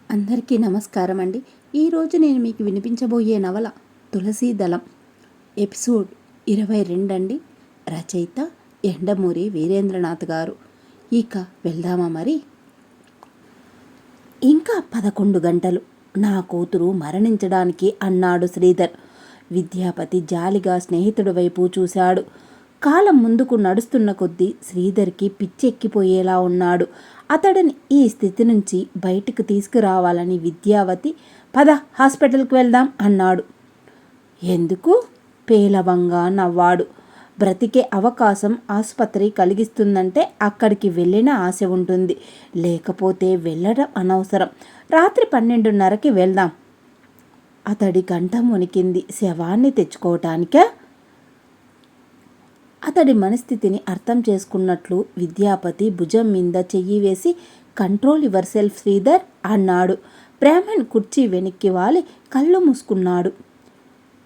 అందరికీ నమస్కారం అండి. ఈరోజు నేను మీకు వినిపించబోయే నవల తులసీ దళం ఎపిసోడ్ 22 అండి. రచయిత ఎండమూరి వీరేంద్రనాథ్ గారు. ఇక వెళ్దామా మరి? ఇంకా 11 గంటలు నా కూతురు మరణించడానికి అన్నాడు శ్రీధర్. విద్యాపతి జాలిగా స్నేహితుడి వైపు చూశాడు. కాలం ముందుకు నడుస్తున్న కొద్దీ శ్రీధర్కి పిచ్చెక్కిపోయేలా ఉన్నాడు. అతడిని ఈ స్థితి నుంచి బయటికి తీసుకురావాలని విద్యావతి పద హాస్పిటల్కి వెళ్దాం అన్నాడు. ఎందుకు? పేలవంగా నవ్వాడు. బ్రతికే అవకాశం ఆసుపత్రి కలిగిస్తుందంటే అక్కడికి వెళ్ళిన ఆశ ఉంటుంది, లేకపోతే వెళ్ళడం అనవసరం. రాత్రి 12:30కి వెళ్దాం. అతడి కంఠం వణికింది. శవాన్ని తెచ్చుకోవటానికా? అతడి మనస్థితిని అర్థం చేసుకున్నట్లు విద్యాపతి భుజం మీద చెయ్యి వేసి కంట్రోల్ యువర్ సెల్ఫ్ శ్రీధర్ అన్నాడు. బ్రాహ్మణ్ కుర్చీ వెనక్కి వాలి కళ్ళు మూసుకున్నాడు.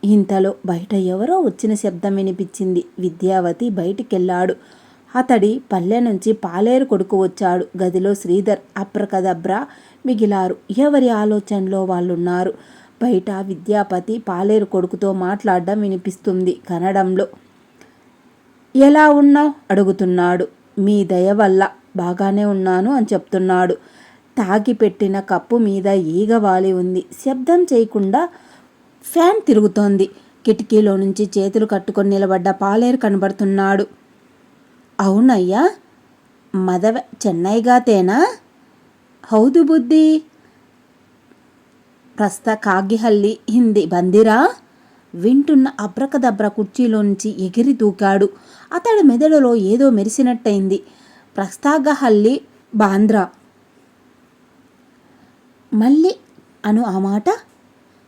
ఇంతలో బయట ఎవరో వచ్చిన శబ్దం వినిపించింది. విద్యావతి బయటికెళ్ళాడు. అతడి పల్లె నుంచి పాలేరు కొడుకు వచ్చాడు. గదిలో శ్రీధర్ అప్రకదబ్రా మిగిలారు. ఎవరి ఆలోచనలో వాళ్ళున్నారు. బయట విద్యాపతి పాలేరు కొడుకుతో మాట్లాడడం వినిపిస్తుంది కన్నడంలో. ఎలా ఉన్నావు అడుగుతున్నాడు. మీ దయ వల్ల బాగానే ఉన్నాను అని చెప్తున్నాడు. తాగి పెట్టిన కప్పు మీద ఈగ వాలి ఉంది. శబ్దం చేయకుండా ఫ్యాన్ తిరుగుతోంది. కిటికీలో నుంచి చేతులు కట్టుకొని నిలబడ్డ పాలేరు కనబడుతున్నాడు. అవునయ్యా, మదవ చెన్నైగాతేనా? హౌదు బుద్ధి ప్రస్త కాగిహల్లి హిందీ బందిరా. వింటున్న అబ్రకదబ్ర కుర్చీలో నుంచి ఎగిరి దూకాడు. అతడి మెదడులో ఏదో మెరిసినట్టయింది. ప్రస్తాగహల్లి బాంద్రా. మళ్ళీ అను ఆ మాట.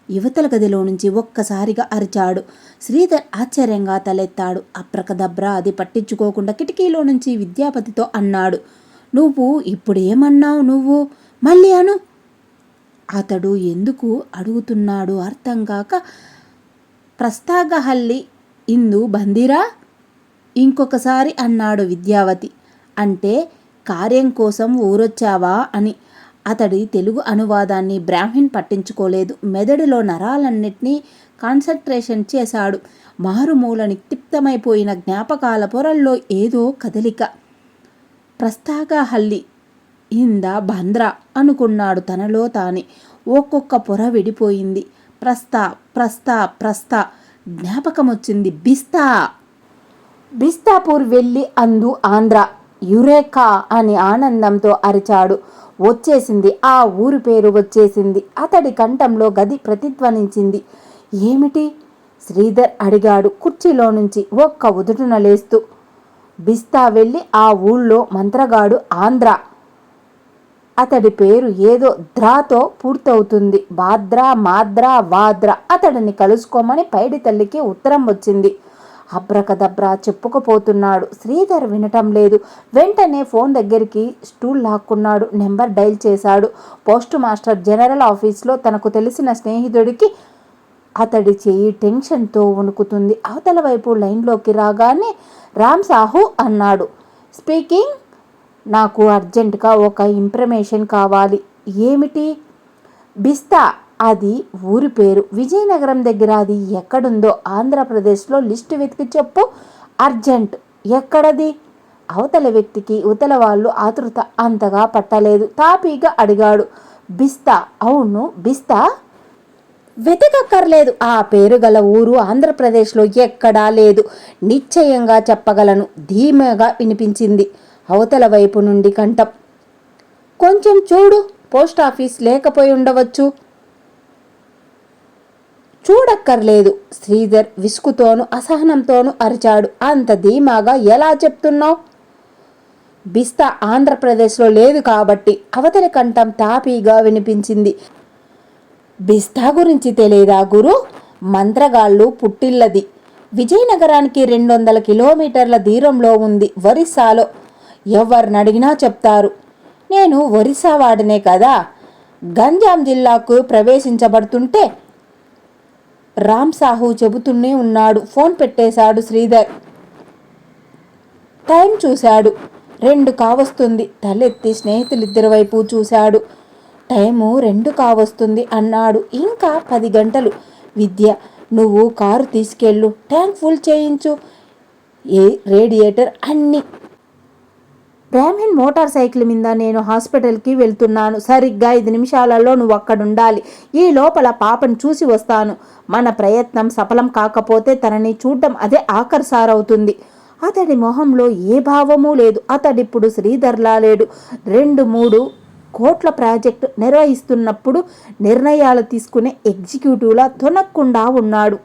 యువతల గదిలో నుంచి ఒక్కసారిగా అరిచాడు. శ్రీధర్ ఆశ్చర్యంగా తలెత్తాడు. అప్రకదబ్ర అది పట్టించుకోకుండా కిటికీలో నుంచి విద్యాపతితో అన్నాడు. నువ్వు ఇప్పుడు ఏమన్నావు? నువ్వు మళ్ళీ అను. అతడు ఎందుకు అడుగుతున్నాడు అర్థం కాక ప్రస్తాగహల్లి ఇందు బందిరా ఇంకొకసారి అన్నాడు. విద్యావతి అంటే కార్యం కోసం ఊరొచ్చావా అని. అతడి తెలుగు అనువాదాన్ని బ్రాహ్మణ్ పట్టించుకోలేదు. మెదడులో నరాలన్నిటినీ కాన్సన్ట్రేషన్ చేశాడు. మారుమూల నిక్షిప్తమైపోయిన జ్ఞాపకాల పొరల్లో ఏదో కదలిక. ప్రస్తాగహల్లి ఇందా బంద్రా అనుకున్నాడు తనలో తానే. ఒక్కొక్క పొర విడిపోయింది. ప్రస్తా ప్రస్తా ప్రస్తా జ్ఞాపకం వచ్చింది. బిస్తాపూర్ వెళ్ళి అందు ఆంధ్ర. యురేకా అని ఆనందంతో అరిచాడు. వచ్చేసింది, ఆ ఊరు పేరు వచ్చేసింది. అతడి కంఠంలో గది ప్రతిధ్వనించింది. ఏమిటి? శ్రీధర్ అడిగాడు కుర్చీలో నుంచి ఒక్క ఉదుటున లేస్తూ. బిస్తా వెళ్ళి ఆ ఊళ్ళో మంత్రగాడు ఆంధ్ర. అతడి పేరు ఏదో ద్రాతో పూర్తవుతుంది. బాద్రా మాద్రా వాద్రా. అతడిని కలుసుకోమని పైడి తల్లికి ఉత్తరం వచ్చింది. అబ్రకదబ్రా చెప్పుకుపోతున్నాడు. శ్రీధర్ వినటం లేదు. వెంటనే ఫోన్ దగ్గరికి స్టూల్ లాక్కున్నాడు. నెంబర్ డైల్ చేశాడు. పోస్ట్ మాస్టర్ జనరల్ ఆఫీస్లో తనకు తెలిసిన స్నేహితుడికి. అతడి చెయ్యి టెన్షన్తో వణుకుతుంది. అవతల వైపు లైన్లోకి రాగానే రామ్ సాహు అన్నాడు. స్పీకింగ్. నాకు అర్జెంటుగా ఒక ఇన్ఫర్మేషన్ కావాలి. ఏమిటి? బిస్తా అది ఊరి పేరు. విజయనగరం దగ్గర. అది ఎక్కడుందో ఆంధ్రప్రదేశ్లో లిస్టు వెతికి చెప్పు. అర్జెంట్. ఎక్కడది? అవతల వ్యక్తికి యువతల వాళ్ళు ఆతృత అంతగా పట్టలేదు. తాపీగా అడిగాడు. బిస్తా. అవును, బిస్తా. వెతకక్కర్లేదు. ఆ పేరు గల ఊరు ఆంధ్రప్రదేశ్లో ఎక్కడా లేదు. నిశ్చయంగా చెప్పగలను. ధీమాగా వినిపించింది అవతల వైపు నుండి కంఠం. కొంచెం చూడు. పోస్టాఫీస్ లేకపోయి ఉండవచ్చు. చూడక్కర్లేదు. శ్రీధర్ విసుగుతోనూ అసహనంతోనూ అరిచాడు. అంత ధీమాగా ఎలా చెప్తున్నావు? బిస్తా ఆంధ్రప్రదేశ్లో లేదు కాబట్టి. అవతలి కంఠం తాపీగా వినిపించింది. బిస్తా గురించి తెలియదా గురు? మంత్రగాళ్ళు పుట్టిల్లది విజయనగరానికి 200 కిలోమీటర్ల దూరంలో ఉంది. ఒరిస్సాలో. ఎవరినడిగినా చెప్తారు. నేను ఒరిస్సా వాడినే కదా. గంజాం జిల్లాకు ప్రవేశించబడుతుంటే రామ్ సాహు చెబుతూనే ఉన్నాడు. ఫోన్ పెట్టేశాడు శ్రీధర్. టైం చూశాడు. 2 కావస్తుంది. తలెత్తి స్నేహితులిద్దరి వైపు చూశాడు. టైము 2 కావస్తుంది అన్నాడు. ఇంకా 10 గంటలు. విద్య, నువ్వు కారు తీసుకెళ్ళు, ట్యాంక్ ఫుల్ చేయించు, రేడియేటర్ అన్నీ. బ్రాహ్మణ్ మోటార్ సైకిల్ మీద నేను హాస్పిటల్కి వెళ్తున్నాను. సరిగ్గా 5 నిమిషాలలో నువ్వు అక్కడుండాలి. ఈ లోపల పాపను చూసి వస్తాను. మన ప్రయత్నం సఫలం కాకపోతే తనని చూడ్డం అదే ఆఖరిసారవుతుంది. అతడి మొహంలో ఏ భావమూ లేదు. అతడిప్పుడు శ్రీధర్లా లేడు. 2-3 కోట్ల ప్రాజెక్టు నిర్వహిస్తున్నప్పుడు నిర్ణయాలు తీసుకునే ఎగ్జిక్యూటివ్లా తొనక్కుండా ఉన్నాడు.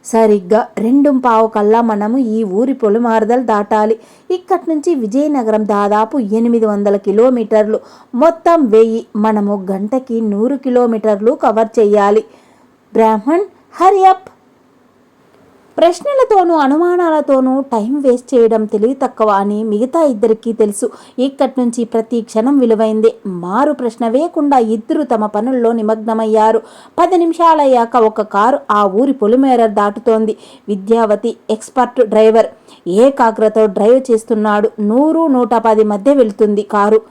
సరిగ్గా 2:15 కల్లా మనము ఈ ఊరి పొలిమారదలు దాటాలి. ఇక్కడి నుంచి విజయనగరం దాదాపు 800 కిలోమీటర్లు, మొత్తం 1000. మనము గంటకి 100 కిలోమీటర్లు కవర్ చేయాలి. Brahman, hurry up. ప్రశ్నలతోనూ అనుమానాలతోనూ టైం వేస్ట్ చేయడం తెలివి తక్కువ అని మిగతా ఇద్దరికీ తెలుసు. ఇక్కడి నుంచి ప్రతి క్షణం విలువైందే. మారు ప్రశ్న వేయకుండా ఇద్దరు తమ పనుల్లో నిమగ్నమయ్యారు. 10 నిమిషాలయ్యాక ఒక కారు ఆ ఊరి పొలిమేర దాటుతోంది. Vidyavati expert driver. ఏకాగ్రతో డ్రైవ్ చేస్తున్నాడు. 100-110 మధ్య వెళ్తుంది కారు.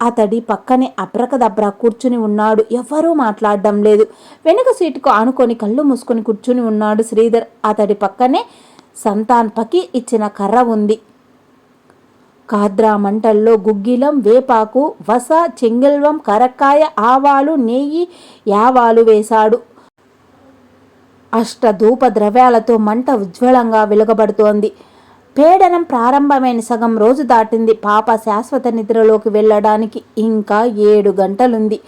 అతడి పక్కనే అబ్రకదబ్రా కూర్చుని ఉన్నాడు. ఎవ్వరూ మాట్లాడడం లేదు. వెనుక సీటుకు ఆనుకొని కళ్ళు మూసుకొని కూర్చుని ఉన్నాడు శ్రీధర్. అతడి పక్కనే సంతాన్ పకి ఇచ్చిన కర్ర ఉంది. కాద్రా మంటల్లో గుగ్గిలం, వేపాకు, వస, చెంగల్వం, కరక్కాయ, ఆవాలు, నెయ్యి, యావాలు వేశాడు. అష్టధూప ద్రవ్యాలతో మంట ఉజ్వలంగా వెలుగబడుతోంది. పేడనం ప్రారంభమైన సగం రోజు దాటింది. పాప శాశ్వత నిద్రలోకి వెళ్ళడానికి ఇంకా 7 గంటలుంది.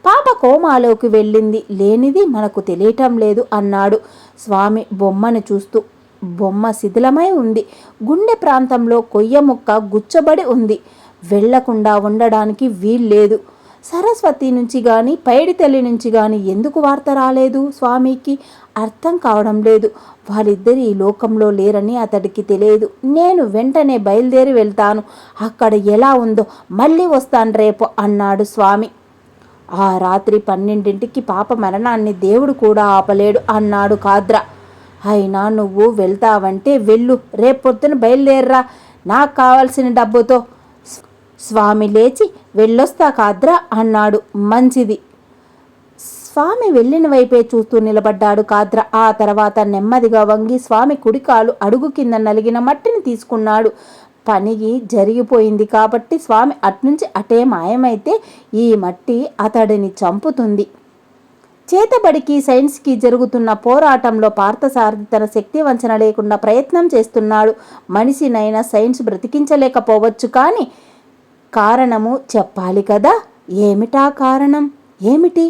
పాప కోమాలోకి వెళ్ళింది. లేనిది మనకు తెలియటం లేదు అన్నాడు స్వామి బొమ్మను చూస్తూ. బొమ్మ శిథిలమై ఉంది. గుండె ప్రాంతంలో కొయ్య ముక్క గుచ్చబడి ఉంది. వెళ్లకుండా ఉండడానికి వీల్లేదు. సరస్వతి నుంచి గాని పైడి తల్లి నుంచి గాని ఎందుకు వార్త రాలేదు స్వామికి అర్థం కావడం లేదు. వాళ్ళిద్దరు ఈ లోకంలో లేరని అతడికి తెలియదు. నేను వెంటనే బయలుదేరి వెళ్తాను. అక్కడ ఎలా ఉందో మళ్ళీ వస్తాను రేపు అన్నాడు స్వామి. ఆ రాత్రి 12ంటికి పాప మరణాన్ని దేవుడు కూడా ఆపలేడు అన్నాడు కాద్రా. అయినా నువ్వు వెళ్తావంటే వెళ్ళు, రేపొద్దున బయలుదేర్రా, నాకు కావాల్సిన డబ్బుతో. స్వామి లేచి వెళ్ళొస్తా కాద్రా అన్నాడు. మంచిది. స్వామి వెళ్ళిన వైపే చూస్తూ నిలబడ్డాడు కాద్రా. ఆ తర్వాత నెమ్మదిగా వంగి స్వామి కుడికాలు అడుగు కింద నలిగిన మట్టిని తీసుకున్నాడు. పనికి జరిగిపోయింది కాబట్టి స్వామి అట్నుంచి అటే మాయమైతే ఈ మట్టి అతడిని చంపుతుంది. చేతబడికి సైన్స్కి జరుగుతున్న పోరాటంలో పార్థసారథి తన శక్తి వంచన లేకుండా ప్రయత్నం చేస్తున్నాడు. మనిషినైనా సైన్స్ బ్రతికించలేకపోవచ్చు, కానీ కారణము చెప్పాలి కదా. ఏమిటా కారణం? ఏమిటి?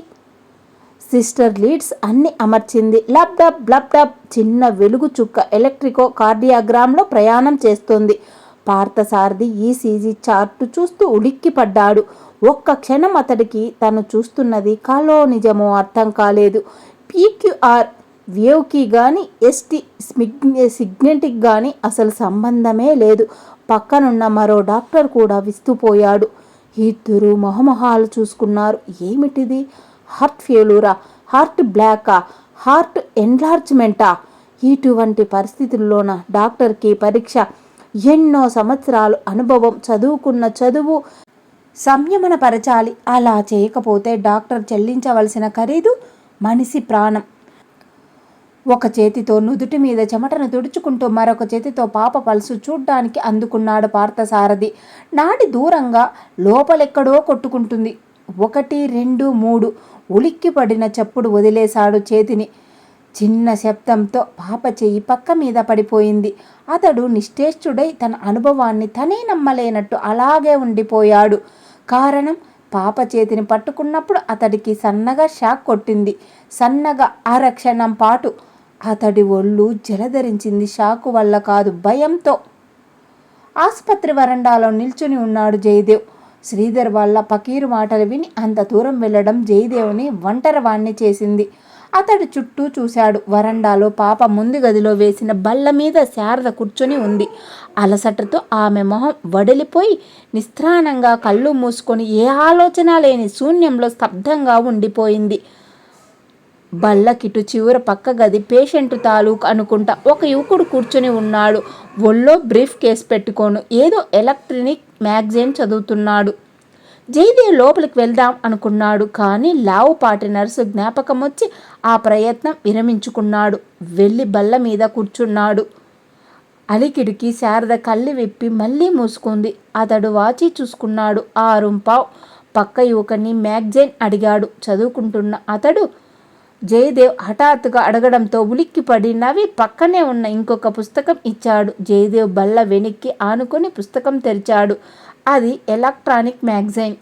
సిస్టర్ లీడ్స్ అన్ని అమర్చింది. Lub dub blub dub. చిన్న వెలుగు చుక్క ఎలక్ట్రికో కార్డియాగ్రామ్లో ప్రయాణం చేస్తోంది. పార్థసారథి ఈసీజీ చార్టు చూస్తూ ఉలిక్కి పడ్డాడు. ఒక్క క్షణం అతడికి తను చూస్తున్నది కలో నిజమో అర్థం కాలేదు. పీక్యూఆర్ వేవ్కి కానీ ఎస్టీ సిగ్నెటిక్ కానీ అసలు సంబంధమే లేదు. పక్కనున్న మరో డాక్టర్ కూడా విస్తుపోయాడు. ఇద్దరు మొహమొహాలు చూసుకున్నారు. ఏమిటిది? హార్ట్ ఫెయిల్యూరా? హార్ట్ బ్లాకా? హార్ట్ ఎన్లార్జ్మెంటా? ఇటువంటి పరిస్థితుల్లోన డాక్టర్కి పరీక్ష. ఎన్నో సంవత్సరాలు అనుభవం, చదువుకున్న చదువు సంయమనపరచాలి. అలా చేయకపోతే డాక్టర్ చెల్లించవలసిన ఖరీదు మనిషి ప్రాణం. ఒక చేతితో నుదుటి మీద చెమటను తుడుచుకుంటూ మరొక చేతితో పాప పల్సు చూడ్డానికి అందుకున్నాడు పార్థసారథి. నాడి దూరంగా లోపలెక్కడో కొట్టుకుంటుంది. 1, 2, 3 ఉలిక్కి పడిన చప్పుడు వదిలేశాడు చేతిని. చిన్న శబ్దంతో పాప చెయ్యి పక్క మీద పడిపోయింది. అతడు నిశ్చేష్టుడై తన అనుభవాన్ని తనే నమ్మలేనట్టు అలాగే ఉండిపోయాడు. కారణం, పాప చేతిని పట్టుకున్నప్పుడు అతడికి సన్నగా షాక్ కొట్టింది. సన్నగా అరక్షణం పాటు అతడి ఒళ్ళు జలధరించింది. షాకు వల్ల కాదు, భయంతో. ఆసుపత్రి వరండాలో నిల్చుని ఉన్నాడు జయదేవ్. శ్రీధర్ వాళ్ళ పకీరు మాటలు విని అంత దూరం వెళ్ళడం జయదేవ్ని ఒంటరివాణ్ణి చేసింది. అతడు చుట్టూ చూశాడు. వరండాలో పాప ముందు గదిలో వేసిన బల్ల మీద శారద కూర్చొని ఉంది. అలసటతో ఆమె మొహం వడిలిపోయి నిస్త్రాణంగా కళ్ళు మూసుకొని ఏ ఆలోచన లేని శూన్యంలో స్తబ్దంగా ఉండిపోయింది. బల్లకిటు చివర పక్క గది పేషెంట్ తాలూకు అనుకుంటా. ఒక యువకుడు కూర్చొని ఉన్నాడు. ఒళ్ళో బ్రీఫ్ కేస్ పెట్టుకోను ఏదో ఎలక్ట్రానిక్ మ్యాగజైన్ చదువుతున్నాడు. జయదేవ్ లోపలికి వెళ్దాం అనుకున్నాడు. కానీ లావుపాటి నర్సు జ్ఞాపకం వచ్చి ఆ ప్రయత్నం విరమించుకున్నాడు. వెళ్ళి బల్ల మీద కూర్చున్నాడు. అలికిడికి శారద కళ్ళు విప్పి మళ్ళీ మూసుకుంది. అతడు వాచి చూసుకున్నాడు. 6:15. పక్క యువకుని మ్యాగజైన్ అడిగాడు. చదువుకుంటున్న అతడు జయదేవ్ హఠాత్తుగా అడగడంతో ఉలిక్కిపడి నవ్వి పక్కనే ఉన్న ఇంకొక పుస్తకం ఇచ్చాడు. జయదేవ్ బల్ల వెనక్కి ఆనుకొని పుస్తకం తెరిచాడు. అది ఎలక్ట్రానిక్ మ్యాగజైన్.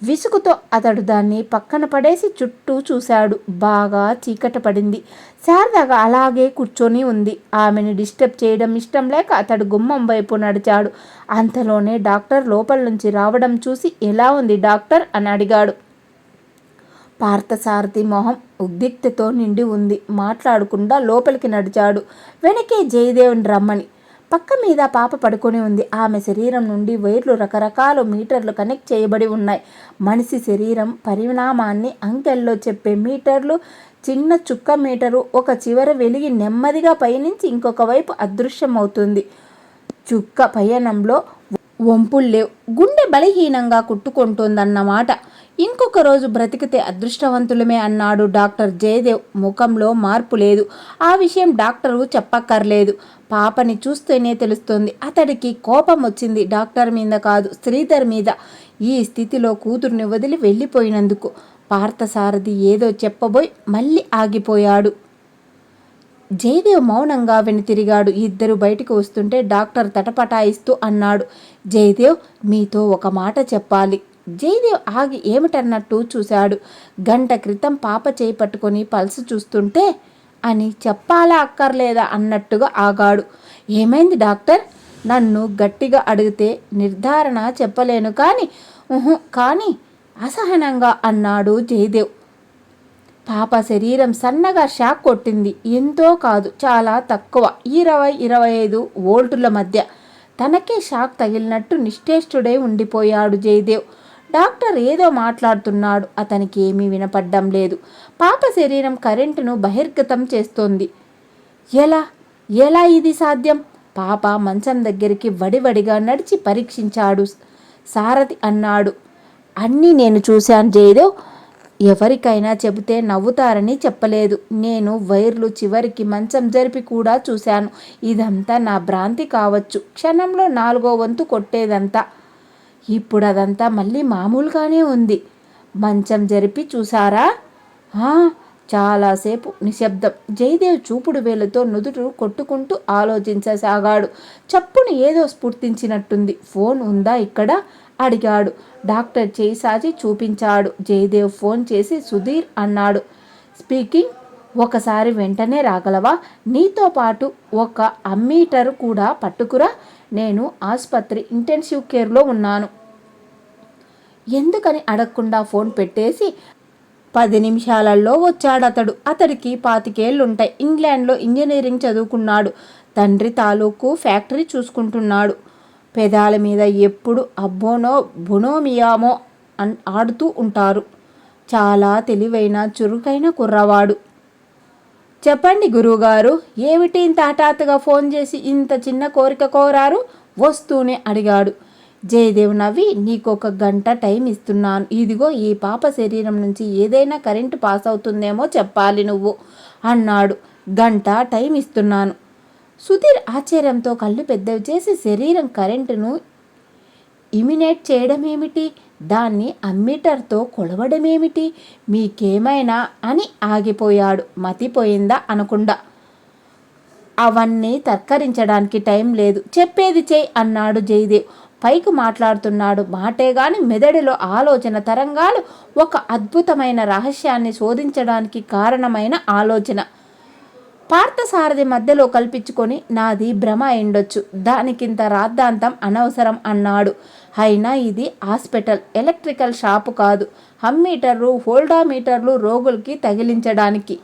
విసుగుతో అతడు దాన్ని పక్కన పడేసి చుట్టూ చూశాడు. బాగా చీకట పడింది. శారదగా అలాగే కూర్చొని ఉంది. ఆమెను డిస్టర్బ్ చేయడం ఇష్టం లేక అతడు గుమ్మం వైపు నడిచాడు. అంతలోనే డాక్టర్ లోపల నుంచి రావడం చూసి, ఎలా ఉంది డాక్టర్ అని అడిగాడు. పార్థసారథి మొహం ఉద్రిక్తతో నిండి ఉంది. మాట్లాడకుండా లోపలికి నడిచాడు. వెనకే జయదేవ్ని రమ్మని. పక్క మీద పాప పడుకొని ఉంది. ఆమె శరీరం నుండి వైర్లు రకరకాల మీటర్లు కనెక్ట్ చేయబడి ఉన్నాయి. మనిషి శరీరం పరిణామాన్ని అంకెల్లో చెప్పే మీటర్లు. చిన్న చుక్క మీటరు ఒక చివర వెలిగి నెమ్మదిగా పయనించి ఇంకొక వైపు అదృశ్యమవుతుంది. చుక్క పయనంలో వంపుల్లేవు. గుండె బలహీనంగా కుట్టుకుంటోందన్నమాట. ఇంకొక రోజు బ్రతికితే అదృష్టవంతులమే అన్నాడు డాక్టర్. జయదేవ్ ముఖంలో మార్పు లేదు. ఆ విషయం డాక్టరు చెప్పక్కర్లేదు. పాపని చూస్తేనే తెలుస్తోంది. అతడికి కోపం వచ్చింది. డాక్టర్ మీద కాదు, శ్రీధర్ మీద. ఈ స్థితిలో కూతుర్ని వదిలి వెళ్ళిపోయినందుకు. పార్థసారథి ఏదో చెప్పబోయి మళ్ళీ ఆగిపోయాడు. జయదేవ్ మౌనంగా వెనుతిరిగాడు. ఇద్దరు బయటకు వస్తుంటే డాక్టర్ తటపటాయిస్తూ అన్నాడు, జయదేవ్ మీతో ఒక మాట చెప్పాలి. జయదేవ్ ఆగి ఏమిటన్నట్టు చూశాడు. గంట క్రితం పాప చేయి పట్టుకొని పల్స్ చూస్తుంటే అని చెప్పాలా అక్కర్లేదా అన్నట్టుగా ఆగాడు. ఏమైంది డాక్టర్? నన్ను గట్టిగా అడిగితే నిర్ధారణ చెప్పలేను కానీ అసహనంగా అన్నాడు జయదేవ్. పాప శరీరం సన్నగా షాక్ కొట్టింది. ఎంతో కాదు, చాలా తక్కువ, 20-25 వోల్టుల మధ్య. తనకే షాక్ తగిలినట్టు నిశ్చేష్టుడై ఉండిపోయాడు జయదేవ్. డాక్టర్ ఏదో మాట్లాడుతున్నాడు. అతనికి ఏమీ వినపడ్డం లేదు. పాప శరీరం కరెంటును బహిర్గతం చేస్తోంది. ఎలా ఇది సాధ్యం? పాప మంచం దగ్గరికి వడివడిగా నడిచి పరీక్షించాడు. సారథి అన్నాడు, అన్నీ నేను చూశాను జయదేవ్. ఎవరికైనా చెబితే నవ్వుతారని చెప్పలేదు. నేను వైర్లు చివరికి మంచం జరిపి కూడా చూశాను. ఇదంతా నా భ్రాంతి కావచ్చు. క్షణంలో 4వ వంతు కొట్టేదంతా. ఇప్పుడు అదంతా మళ్ళీ మామూలుగానే ఉంది. మంచం జరిపి చూసారా? చాలాసేపు నిశ్శబ్దం. జయదేవ్ చూపుడు వేలుతో నుదురు కొట్టుకుంటూ ఆలోచించసాగాడు. చప్పును ఏదో స్ఫుర్తించినట్టుంది. ఫోన్ ఉందా ఇక్కడ అడిగాడు. డాక్టర్ చేయి సాచి చూపించాడు. జయదేవ్ ఫోన్ చేసి సుధీర్ అన్నాడు. స్పీకింగ్. ఒకసారి వెంటనే రాగలవా? నీతో పాటు ఒక అమ్మీటర్ కూడా పట్టుకురా. నేను ఆసుపత్రి ఇంటెన్సివ్ కేర్లో ఉన్నాను. ఎందుకని అడగకుండా ఫోన్ పెట్టేసి 10 నిమిషాలలో వచ్చాడతడు. అతడికి 25 ఏళ్లుంటాయి. ఇంగ్లాండ్లో ఇంజనీరింగ్ చదువుకున్నాడు. తండ్రి తాలూకు ఫ్యాక్టరీ చూసుకుంటున్నాడు. పెదాల మీద ఎప్పుడు అబ్బోనో బొనోమియామో ఆడుతూ ఉంటారు. చాలా తెలివైన చురుకైన కుర్రవాడు. చెప్పండి గురువుగారు, ఏమిటి ఇంత హఠాత్తుగా ఫోన్ చేసి ఇంత చిన్న కోరిక కోరారు? వస్తూనే అడిగాడు. జయదేవ్ నవ్వి, నీకొక గంట టైం ఇస్తున్నాను. ఇదిగో ఈ పాప శరీరం నుంచి ఏదైనా కరెంటు పాస్ అవుతుందేమో చెప్పాలి నువ్వు అన్నాడు. గంట టైం ఇస్తున్నాను. సుధీర్ ఆశ్చర్యంతో కళ్ళు పెద్దవి చేసి, శరీరం కరెంటును ఇమినేట్ చేయడమేమిటి? దాన్ని అమ్మీటర్తో కొలవడమేమిటి? మీకేమైనా అని ఆగిపోయాడు. మతిపోయిందా అనకుండా. అవన్నీ తర్కరించడానికి టైం లేదు. చెప్పేది చేయి అన్నాడు జయదేవ్. పైకి మాట్లాడుతున్నాడు. మాటే గాని మెదడులో ఆలోచన తరంగాలు. ఒక అద్భుతమైన రహస్యాన్ని శోధించడానికి కారణమైన ఆలోచన. పార్థసారథి మధ్యలో కల్పించుకొని, నాది భ్రమ అయిండొచ్చు, దానికింత రాద్ధాంతం అనవసరం అన్నాడు. అయినా ఇది హాస్పిటల్, ఎలక్ట్రికల్ షాపు కాదు. అమ్మీటర్లు, హోల్డామీటర్లు రోగులకి తగిలించడానికి.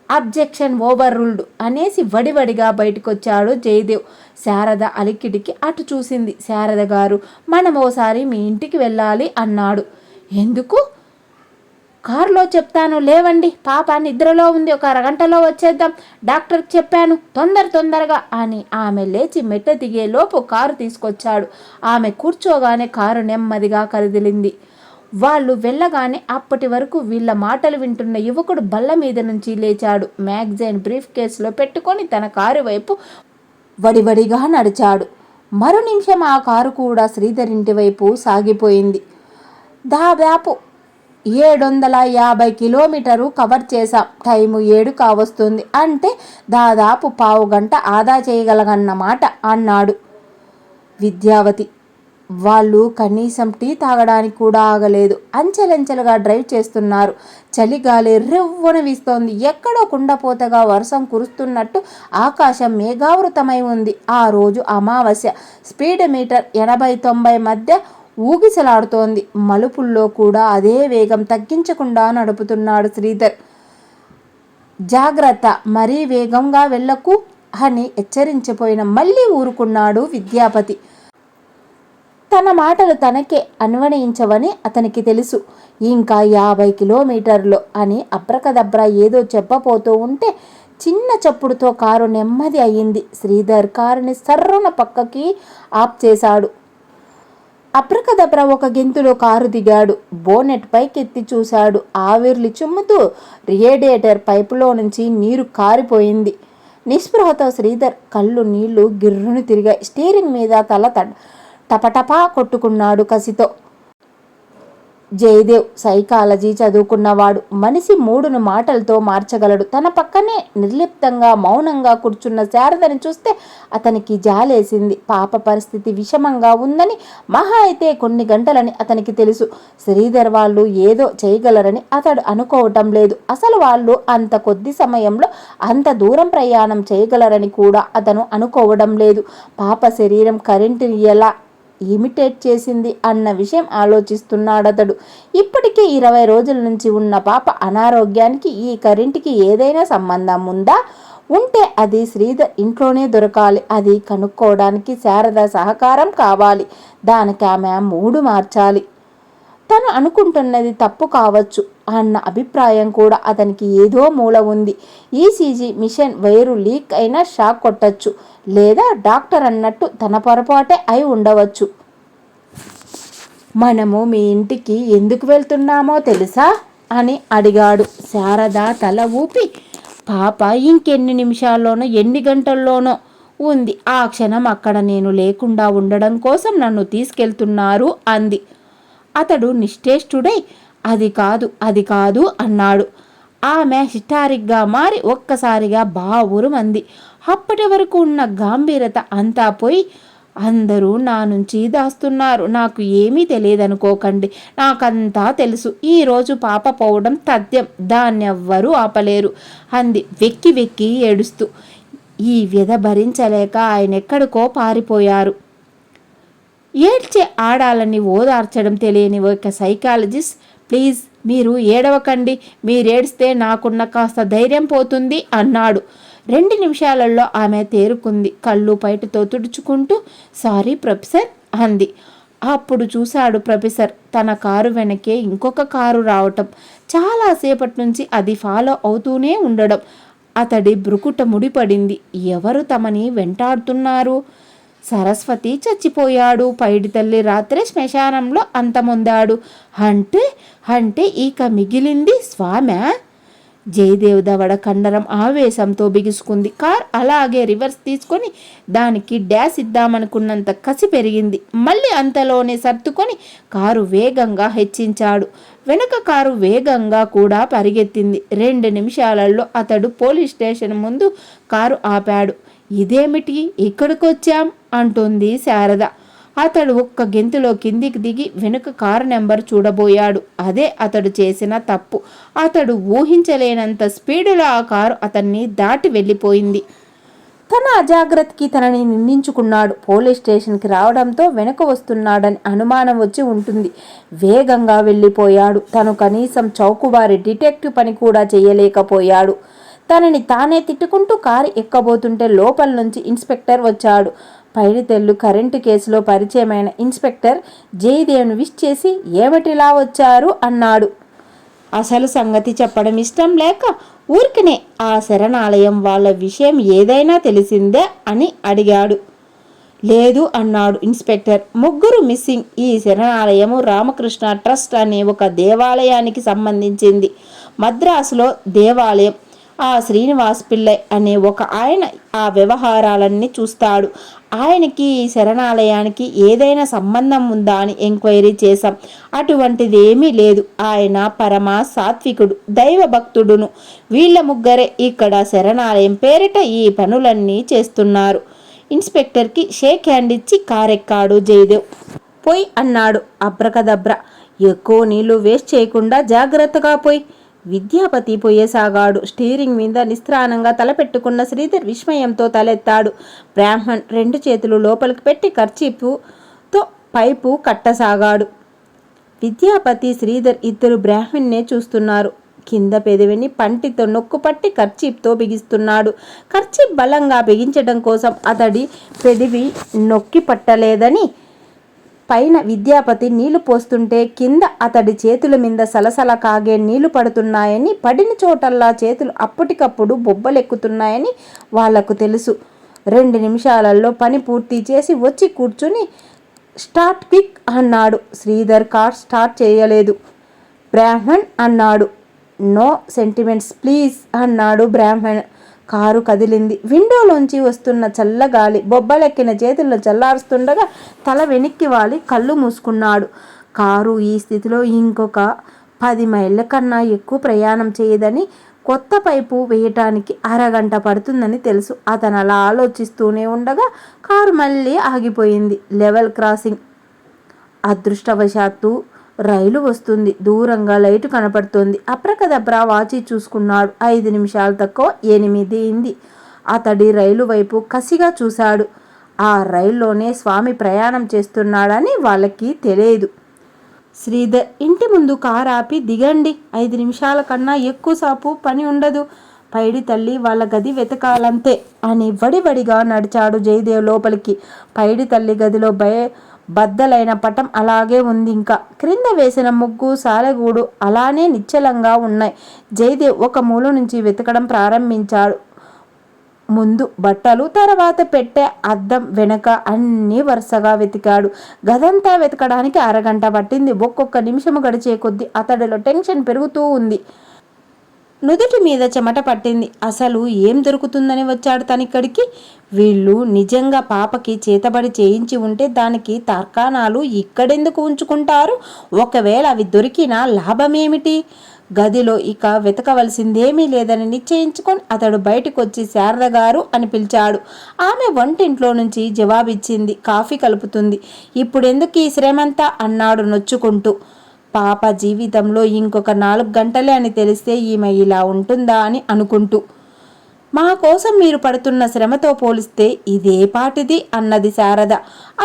అబ్జెక్షన్ ఓవర్ రూల్డ్ అనేసి వడివడిగా బయటకొచ్చాడు జయదేవ్. శారద అలికిడికి అటు చూసింది. శారద గారు, మనం ఓసారి మీ ఇంటికి వెళ్ళాలి అన్నాడు. ఎందుకు? కారులో చెప్తాను, లేవండి, పాప నిద్రలో ఉంది, ఒక అరగంటలో వచ్చేద్దాం, డాక్టర్కి చెప్పాను, తొందరగా అని ఆమె లేచి మెట్ట దిగేలోపు కారు తీసుకొచ్చాడు. ఆమె కూర్చోగానే కారు నెమ్మదిగా కదిలింది. వాళ్ళు వెళ్ళగానే అప్పటి వరకు వీళ్ళ మాటలు వింటున్న యువకుడు బల్ల మీద నుంచి లేచాడు. మ్యాగజైన్ బ్రీఫ్ కేసులో పెట్టుకొని తన కారు వైపు వడివడిగా నడిచాడు. మరో నిమిషం ఆ కారు కూడా శ్రీధర్ ఇంటి వైపు సాగిపోయింది. దాదాపు 750 కిలోమీటరు కవర్ చేశాం. టైము 7 కావస్తుంది. అంటే దాదాపు పావు గంట ఆదా చేయగలగన్నమాట అన్నాడు. విద్యావతి వాళ్ళు కనీసం టీ తాగడానికి కూడా ఆగలేదు. అంచెలంచెలుగా డ్రైవ్ చేస్తున్నారు. చలిగాలి రివ్వున వీస్తోంది. ఎక్కడో కుండపోతగా వర్షం కురుస్తున్నట్టు ఆకాశం మేఘావృతమై ఉంది. ఆ రోజు అమావాస్య. స్పీడ్ మీటర్ 80-90 మధ్య ఊగిసలాడుతోంది. మలుపుల్లో కూడా అదే వేగం తగ్గించకుండా నడుపుతున్నాడు శ్రీధర్. జాగ్రత్త, మరీ వేగంగా వెళ్ళకు అని హెచ్చరించిపోయిన మళ్ళీ ఊరుకున్నాడు విద్యాపతి. తన మాటలు తనకే అన్వయించవని అతనికి తెలుసు. ఇంకా 50 కిలోమీటర్లు అని అబ్రకదబ్రా ఏదో చెప్పబోతూ ఉంటే చిన్న చప్పుడుతో కారు నెమ్మది అయ్యింది. శ్రీధర్ కారుని సర్రున పక్కకి ఆఫ్ చేశాడు. అబ్రకదబ్రా ఒక గెంతులో కారు దిగాడు. బోనెట్ పైకెత్తి చూశాడు. ఆవిర్లు చిమ్ముతూ రేడియేటర్ పైపులో నుంచి నీరు కారిపోయింది. నిస్పృహతో శ్రీధర్ కళ్ళు నీళ్లు గిర్రుని తిరిగాయి. స్టీరింగ్ మీద తల టపటపా కొట్టుకున్నాడు కసితో. జయదేవ్ సైకాలజీ చదువుకున్నవాడు. మనిషి మూడును మాటలతో మార్చగలడు. తన పక్కనే నిర్లిప్తంగా మౌనంగా కూర్చున్న శారదని చూస్తే అతనికి జాలేసింది. పాప పరిస్థితి విషమంగా ఉందని, మహా అయితే కొన్ని గంటలని అతనికి తెలుసు. శ్రీధర్ వాళ్ళు ఏదో చేయగలరని అతడు అనుకోవటం లేదు. అసలు వాళ్ళు అంత కొద్ది సమయంలో అంత దూరం ప్రయాణం చేయగలరని కూడా అతను అనుకోవడం లేదు. పాప శరీరం కరెంటుని ఎలా ఇమిటేట్ చేసింది అన్న విషయం ఆలోచిస్తున్నాడతడు. ఇప్పటికే 20 రోజుల నుంచి ఉన్న పాప అనారోగ్యానికి ఈ కరెంటుకి ఏదైనా సంబంధం ఉందా? ఉంటే అది శ్రీధర్ ఇంట్లోనే దొరకాలి. అది కనుక్కోవడానికి శారద సహకారం కావాలి. దానికి ఆమె మూడు మార్చాలి. తను అనుకుంటున్నది తప్పు కావచ్చు అన్న అభిప్రాయం కూడా అతనికి ఏదో మూల ఉంది. ఈసీజీ మిషన్ వైరు లీక్ అయినా షాక్ కొట్టచ్చు. లేదా డాక్టర్ అన్నట్టు తన పొరపాటే అయి ఉండవచ్చు. మనము మీ ఇంటికి ఎందుకు వెళ్తున్నామో తెలుసా అని అడిగాడు. శారద తల ఊపి, పాప ఇంకెన్ని నిమిషాల్లోనో ఎన్ని గంటల్లోనో ఉంది. ఆ క్షణం అక్కడ నేను లేకుండా ఉండడం కోసం నన్ను తీసుకెళ్తున్నారు అంది. అతడు నిశ్చేష్టుడై అది కాదు అన్నాడు. ఆమె హిస్టారిక్గా మారి ఒక్కసారిగా బావురు మంది. అప్పటి వరకు ఉన్న గాంభీరత అంతా పోయి, అందరూ నా నుంచి దాస్తున్నారు. నాకు ఏమీ తెలియదనుకోకండి. నాకంతా తెలుసు. ఈరోజు పాప పోవడం తథ్యం. దాన్నెవ్వరూ ఆపలేరు అంది వెక్కి వెక్కి ఏడుస్తూ. ఈ వ్యధ భరించలేక ఆయన ఎక్కడికో పారిపోయారు. ఏడ్చే ఆడాలని ఓదార్చడం తెలియని ఒక సైకాలజిస్ట్, ప్లీజ్ మీరు ఏడవకండి, మీరేడిస్తే నాకున్న కాస్త ధైర్యం పోతుంది అన్నాడు. 2 నిమిషాలలో ఆమె తేరుకుంది. కళ్ళు పైటతో తుడుచుకుంటూ సారీ ప్రొఫెసర్ అంది. అప్పుడు చూశాడు ప్రొఫెసర్ తన కారు వెనకే ఇంకొక కారు రావటం. చాలాసేపటి నుంచి అది ఫాలో అవుతూనే ఉండడం. అతడి బ్రుకుట ముడిపడింది. ఎవరు తమని వెంటాడుతున్నారు? సరస్వతి చచ్చిపోయాడు. పైడి తల్లి రాత్రి శ్మశానంలో అంతమొందాడు. అంటే ఇక మిగిలింది స్వామి. జయదేవ్ దవడ కండరం ఆవేశంతో బిగుసుకుంది. కార్ అలాగే రివర్స్ తీసుకొని దానికి డ్యాష్ ఇద్దామనుకున్నంత కసి పెరిగింది. మళ్ళీ అంతలోనే సర్దుకొని కారు వేగంగా హెచ్చించాడు. వెనుక కారు వేగంగా కూడా పరిగెత్తింది. 2 నిమిషాలలో అతడు పోలీస్ స్టేషన్ ముందు కారు ఆపాడు. ఇదేమిటి ఇక్కడికొచ్చాం అంటుంది శారద. అతడు ఒక్క గెంతులో కిందికి దిగి వెనుక కారు నెంబర్ చూడబోయాడు. అదే అతడు చేసిన తప్పు. అతడు ఊహించలేనంత స్పీడులో ఆ కారు అతన్ని దాటి వెళ్ళిపోయింది. తన అజాగ్రత్తకి తనని నిందించుకున్నాడు. పోలీస్ స్టేషన్కి రావడంతో వెనుక వస్తున్నాడని అనుమానం వచ్చి ఉంటుంది. వేగంగా వెళ్ళిపోయాడు. తను కనీసం చౌకబారి డిటెక్టివ్ పని కూడా చేయలేకపోయాడు. తనని తానే తిట్టుకుంటూ కారు ఎక్కబోతుంటే లోపల నుంచి ఇన్స్పెక్టర్ వచ్చాడు. పైడితెల్లు కరెంటు కేసులో పరిచయమైన ఇన్స్పెక్టర్ జయదేవ్ను విష్ చేసి ఏమిటిలా వచ్చారు అన్నాడు. అసలు సంగతి చెప్పడం ఇష్టం లేక ఊరికనే ఆ శరణాలయం వాళ్ళ విషయం ఏదైనా తెలిసిందే అని అడిగాడు. లేదు అన్నాడు ఇన్స్పెక్టర్. ముగ్గురు మిస్సింగ్. ఈ శరణాలయము రామకృష్ణ ట్రస్ట్ అనే ఒక దేవాలయానికి సంబంధించింది. మద్రాసులో దేవాలయం. ఆ శ్రీనివాస్ పిల్లై అనే ఒక ఆయన ఆ వ్యవహారాలన్నీ చూస్తాడు. ఆయనకి ఈ శరణాలయానికి ఏదైనా సంబంధం ఉందా అని ఎంక్వైరీ చేశాం. అటువంటిది ఏమీ లేదు. ఆయన పరమ సాత్వికుడు, దైవ భక్తుడును. వీళ్ళ ముగ్గురే ఇక్కడ శరణాలయం పేరిట ఈ పనులన్నీ చేస్తున్నారు. ఇన్స్పెక్టర్కి షేక్ హ్యాండ్ ఇచ్చి కారెక్కాడు జయదేవ్. పోయి అన్నాడు అబ్రకదబ్ర. ఎక్కువ నీళ్లు వేస్ట్ చేయకుండా జాగ్రత్తగా పోయి. విద్యాపతి పోయేసాగాడు. స్టీరింగ్ మీద నిస్త్రాణంగా తలపెట్టుకున్న శ్రీధర్ విస్మయంతో తలెత్తాడు. బ్రాహ్మణ్ 2 చేతులు లోపలికి పెట్టి కర్చీపుతో పైపు కట్టసాగాడు. విద్యాపతి, శ్రీధర్ ఇద్దరు బ్రాహ్మణ్ణే చూస్తున్నారు. కింద పెదవిని పంటితో నొక్కుపట్టి కర్చీప్తో బిగిస్తున్నాడు. కర్చీప్ బలంగా బిగించడం కోసం అతడి పెదవి నొక్కి పట్టలేదని పైన విద్యాపతి నీళ్లు పోస్తుంటే కింద అతడి చేతుల మీద సలసల కాగే నీళ్లు పడుతున్నాయని, పడిన చోటల్లా చేతులు అప్పటికప్పుడు బొబ్బలెక్కుతున్నాయని వాళ్లకు తెలుసు. 2 నిమిషాలలో పని పూర్తి చేసి వచ్చి కూర్చుని స్టార్ట్ క్విక్ అన్నాడు. శ్రీధర్ కార్ స్టార్ట్ చేయలేదు. బ్రాహ్మణ్ అన్నాడు. నో సెంటిమెంట్స్ ప్లీజ్ అన్నాడు బ్రాహ్మణ్. కారు కదిలింది. విండోలోంచి వస్తున్న చల్లగాలి బొబ్బలెక్కిన చేతుల్లో చల్లారుస్తుండగా తల వెనక్కి వాలి కళ్ళు మూసుకున్నాడు. కారు ఈ స్థితిలో ఇంకొక 10 మైళ్ళ కన్నా ఎక్కువ ప్రయాణం చేయదని, కొత్త పైపు వేయటానికి అరగంట పడుతుందని తెలుసు. అతను అలా ఆలోచిస్తూనే ఉండగా కారు మళ్ళీ ఆగిపోయింది. Level crossing. అదృష్టవశాత్తు రైలు వస్తుంది. దూరంగా లైటు కనపడుతోంది. అప్రకదప్రా వాచి చూసుకున్నాడు. 5 నిమిషాలు తక్కువ 8 అయింది. అతడి రైలు వైపు కసిగా చూశాడు. ఆ రైల్లోనే స్వామి ప్రయాణం చేస్తున్నాడని వాళ్ళకి తెలియదు. శ్రీధర్ ఇంటి ముందు కారు ఆపి దిగండి. 5 నిమిషాల కన్నా ఎక్కువ సేపు పని ఉండదు. పైడి తల్లి వాళ్ళ గది వెతకాలంతే అని వడివడిగా నడిచాడు జయదేవ్ లోపలికి. పైడి తల్లి గదిలో బద్దలైన పటం అలాగే ఉంది. ఇంకా క్రింద వేసిన ముగ్గు, సాలెగూడు అలానే నిశ్చలంగా ఉన్నాయి. జయదేవ్ ఒక మూల నుంచి వెతకడం ప్రారంభించాడు. ముందు బట్టలు, తర్వాత పెట్టె, అద్దం వెనక అన్నీ వరుసగా వెతికాడు. గదంతా వెతకడానికి అరగంట పట్టింది. ఒక్కొక్క నిమిషము గడిచే కొద్దీ అతడిలో టెన్షన్ పెరుగుతూ ఉంది. నుదుటి మీద చెమట పట్టింది. అసలు ఏం దొరుకుతుందని వచ్చాడు తనిక్కడికి? వీళ్ళు నిజంగా పాపకి చేతబడి చేయించి ఉంటే దానికి తర్కాణాలు ఇక్కడెందుకు ఉంచుకుంటారు? ఒకవేళ అవి దొరికినా లాభమేమిటి? గదిలో ఇక వెతకవలసిందేమీ లేదని నిశ్చయించుకొని అతడు బయటకు వచ్చి శారద గారు అని పిలిచాడు. ఆమె వంటింట్లో నుంచి జవాబిచ్చింది. కాఫీ కలుపుతుంది. ఇప్పుడెందుకు ఈ శ్రమంతా అన్నాడు నొచ్చుకుంటూ. పాప జీవితంలో ఇంకొక 4 గంటలే అని తెలిస్తే ఈమె ఇలా ఉంటుందా అని అనుకుంటూ. మా కోసం మీరు పడుతున్న శ్రమతో పోలిస్తే ఇదే పాటిది అన్నది శారద.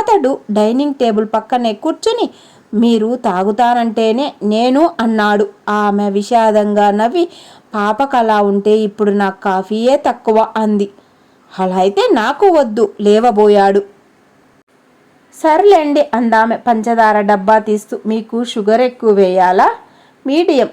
అతడు డైనింగ్ టేబుల్ పక్కనే కూర్చుని మీరు తాగుతానంటేనే నేను అన్నాడు. ఆమె విషాదంగా నవ్వి పాపకు అలా ఉంటే ఇప్పుడు నాకు కాఫీయే తక్కువ అంది. అలా అయితే నాకు వద్దు లేవబోయాడు. సర్లేండి అందామె పంచదార డబ్బా తీస్తూ. మీకు షుగర్ ఎక్కువ వేయాలా? మీడియం.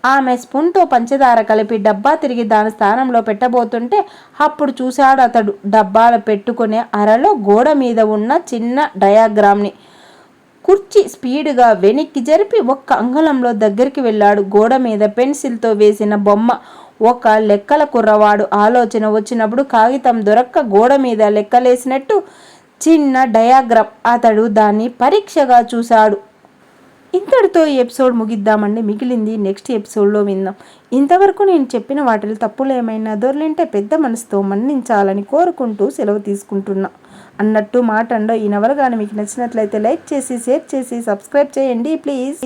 ఆమె స్పూన్తో పంచదార కలిపి డబ్బా తిరిగి దాని స్థానంలో పెట్టబోతుంటే అప్పుడు చూశాడు అతడు డబ్బాలు పెట్టుకునే అరలో గోడ మీద ఉన్న చిన్న డయాగ్రామ్ని. కుర్చీ స్పీడ్గా వెనక్కి జరిపి ఒక్క అంగుళంలో దగ్గరికి వెళ్ళాడు. గోడ మీద పెన్సిల్తో వేసిన బొమ్మ. ఒక లెక్కల కుర్రవాడు ఆలోచన వచ్చినప్పుడు కాగితం దొరక్క గోడ మీద లెక్కలేసినట్టు చిన్న డయాగ్రామ్. అతడు దాన్ని పరీక్షగా చూశాడు. ఇంతటితో ఈ ఎపిసోడ్ ముగిద్దామండి. మిగిలింది నెక్స్ట్ ఎపిసోడ్లో విందాం. ఇంతవరకు నేను చెప్పిన వాటిలో తప్పులు ఏమైనా దొర్లింటే పెద్ద మనసుతో మన్నించాలని కోరుకుంటూ సెలవు తీసుకుంటున్నా. అన్నట్టు మాట అండో ఈ నవల కానీ మీకు నచ్చినట్లయితే లైక్ చేసి, షేర్ చేసి, సబ్స్క్రైబ్ చేయండి ప్లీజ్.